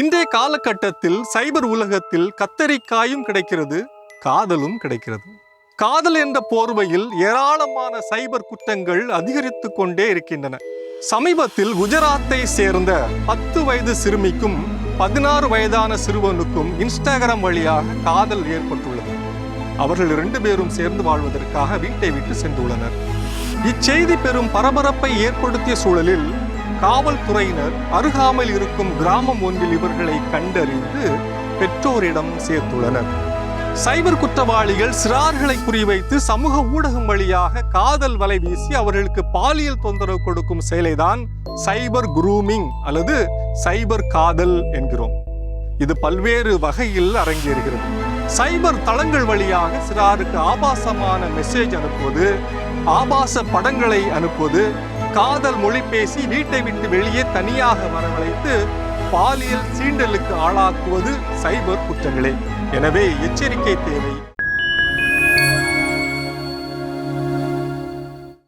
இன்றைய காலகட்டத்தில் சைபர் உலகத்தில் கத்தரிக்காயும் கிடைக்கிறது, காதலும் கிடைக்கிறது. காதல் என்ற போர்வையில் ஏராளமான சைபர் குற்றங்கள் அதிகரித்து கொண்டே இருக்கின்றன. சமீபத்தில் குஜராத்தை சேர்ந்த 10 வயது சிறுமிக்கும் 16 வயதான சிறுவனுக்கும் இன்ஸ்டாகிராம் வழியாக காதல் ஏற்பட்டுள்ளது. அவர்கள் 2 பேரும் சேர்ந்து வாழ்வதற்காக வீட்டை விட்டு சென்றுள்ளனர். இச்செய்தி பெரும் பரபரப்பை ஏற்படுத்திய சூழலில் காவல்துறையினர் அருகாமையில் இருக்கும் கிராமம் ஒன்றில் இவர்களை கண்டறிந்து பெற்றோரிடம் சேர்த்துள்ளனர். சைபர் குற்றவாளிகள் சிறார்களை குறிவைத்து சமூக ஊடகம் வழியாக காதல் வலை வீசி அவர்களுக்கு பாலியல் தொந்தரவு கொடுக்கும் செயலைதான் சைபர் குரூமிங் அல்லது சைபர் காதல் என்கிறோம். இது பல்வேறு வகையில் அரங்கேறுகிறது. சைபர் தளங்கள் வழியாக சிறாருக்கு ஆபாசமான மெசேஜ் அனுப்புவது, ஆபாச படங்களை அனுப்புவது, காதல் மொழி பேசி வீட்டை விட்டு வெளியே தனியாக வரவழைத்து பாலியல் சீண்டலுக்கு ஆளாக்குவது சைபர் குற்றங்களே. எனவே எச்சரிக்கை தேவை.